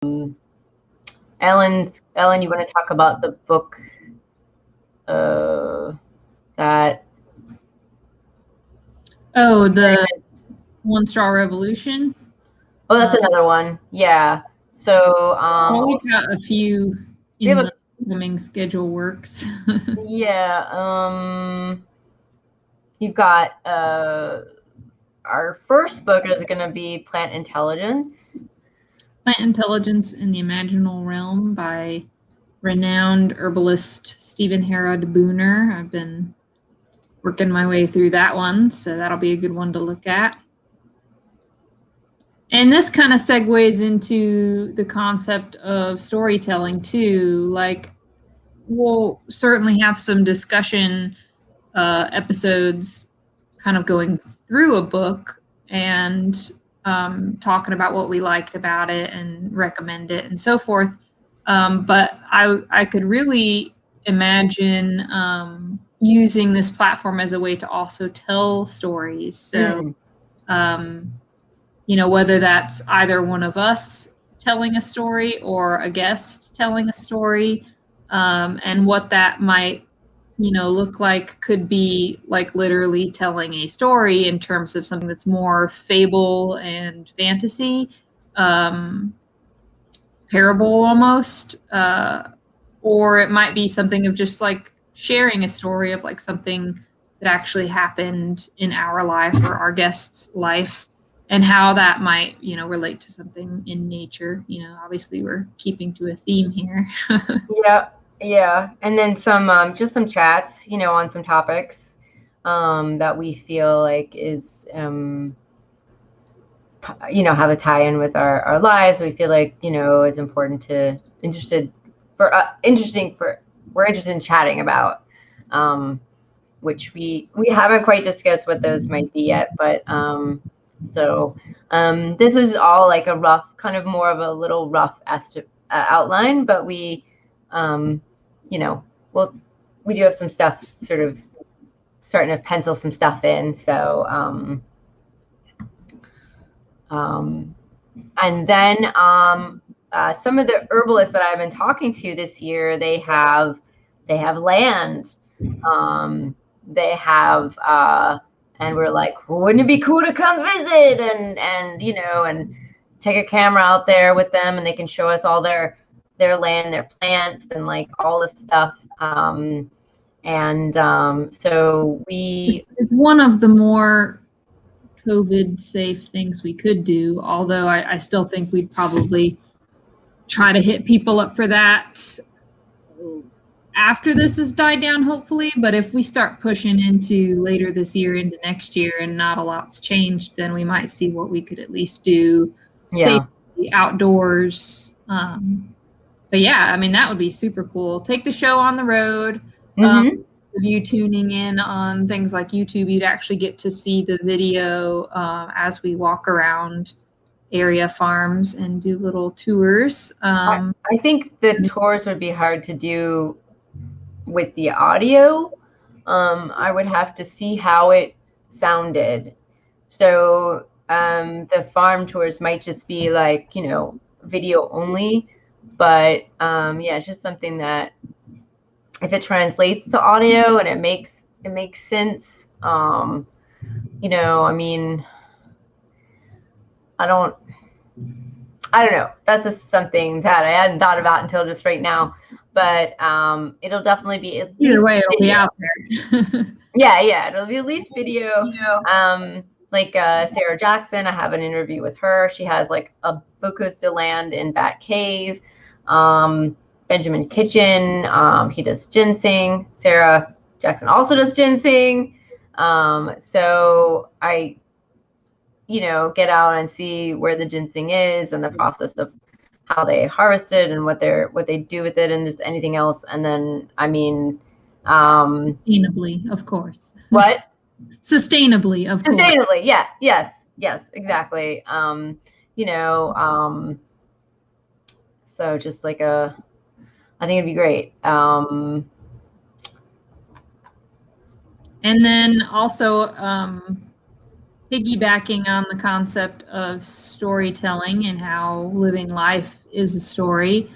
Ellen, you want to talk about the book that? Oh, the One Straw Revolution. Oh, that's another one. Yeah. So we've got a few in the upcoming schedule works. Yeah. You've got our first book is going to be Plant Intelligence. Plant Intelligence in the Imaginal Realm by renowned herbalist Stephen Herod Booner. I've been working my way through that one, so that'll be a good one to look at. And this kind of segues into the concept of storytelling too. Like, we'll certainly have some discussion episodes kind of going through a book and talking about what we liked about it and recommend it and so forth. But I could really imagine using this platform as a way to also tell stories. So, whether that's either one of us telling a story or a guest telling a story, and what that might look like could be like literally telling a story in terms of something that's more fable and fantasy, parable almost, or it might be something of just like sharing a story of like something that actually happened in our life or our guest's life, and how that might relate to something in nature. Obviously we're keeping to a theme here. Yeah, and then some just some chats, on some topics that we feel like is have a tie-in with our lives. We feel like is important to we're interested in chatting about, which we haven't quite discussed what those might be yet, but this is all like a rough, kind of more of a little rough outline, but we we do have some stuff sort of starting to pencil some stuff in. So, and then some of the herbalists that I've been talking to this year, they have land. They have, and we're like, well, wouldn't it be cool to come visit and and take a camera out there with them, and they can show us all their land, their plants, and like all this stuff. So it's one of the more COVID safe things we could do, although I still think we'd probably try to hit people up for that after this has died down, hopefully. But if we start pushing into later this year into next year and not a lot's changed, then we might see what we could at least do safely outdoors. But yeah, I mean, that would be super cool. Take the show on the road. Of you tuning in on things like YouTube, you'd actually get to see the video as we walk around area farms and do little tours. I think the tours would be hard to do with the audio. I would have to see how it sounded. So the farm tours might just be like, video only. But yeah, it's just something that if it translates to audio and it makes sense, I mean, I don't know. That's just something that I hadn't thought about until just right now. But it'll definitely be either way, it'll be out there. yeah, it'll be at least video. Like Sarah Jackson, I have an interview with her. She has like a bukus of land in Bat Cave. Benjamin Kitchen, he does ginseng. Sarah Jackson also does ginseng. So I, get out and see where the ginseng is and the process of how they harvest it and what they do with it and just anything else. And then, I mean, sustainably, of course. What? Sustainably, of course. Sustainably, yeah, yes, exactly. So just like I think it'd be great. And then also, piggybacking on the concept of storytelling and how living life is a story,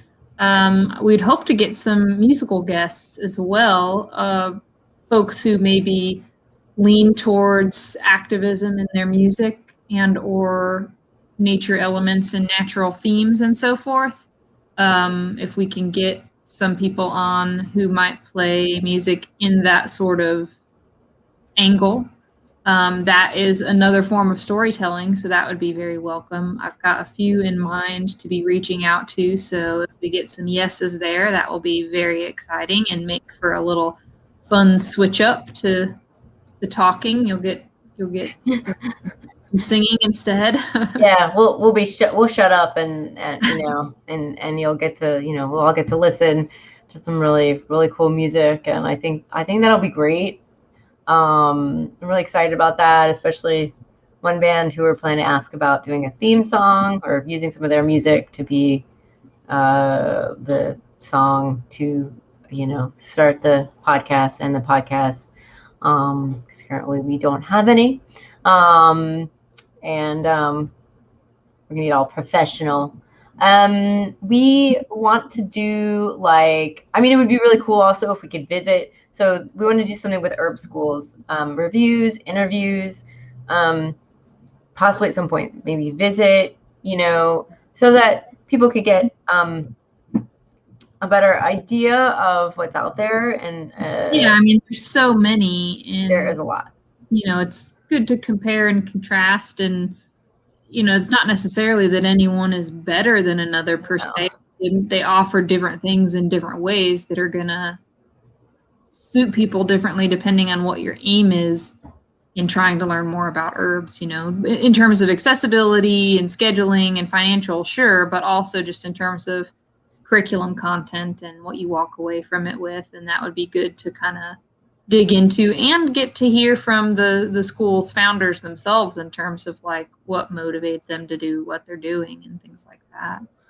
we'd hope to get some musical guests as well, folks who maybe lean towards activism in their music and or nature elements and natural themes and so forth. If we can get some people on who might play music in that sort of angle, that is another form of storytelling, so that would be very welcome. I've got a few in mind to be reaching out to, so if we get some yeses there, that will be very exciting and make for a little fun switch up to the talking. You'll get some singing instead. Yeah, we'll shut up and and you'll get to, we'll all get to listen to some really cool music, and I think that'll be great. I'm really excited about that, especially one band who were planning to ask about doing a theme song or using some of their music to be the song to, start the podcast and the podcast. Because currently we don't have any. And we're gonna get all professional. We want to do it would be really cool also if we could visit. So we want to do something with herb schools, reviews, interviews, possibly at some point maybe visit, so that people could get a better idea of what's out there. And yeah, there's so many, and there is a lot. It's good to compare and contrast, and it's not necessarily that anyone is better than another per se. They offer different things in different ways that are gonna suit people differently depending on what your aim is in trying to learn more about herbs, in terms of accessibility and scheduling and financial, sure, but also just in terms of curriculum content and what you walk away from it with. And that would be good to kind of dig into and get to hear from the school's founders themselves in terms of what motivates them to do what they're doing and things like that.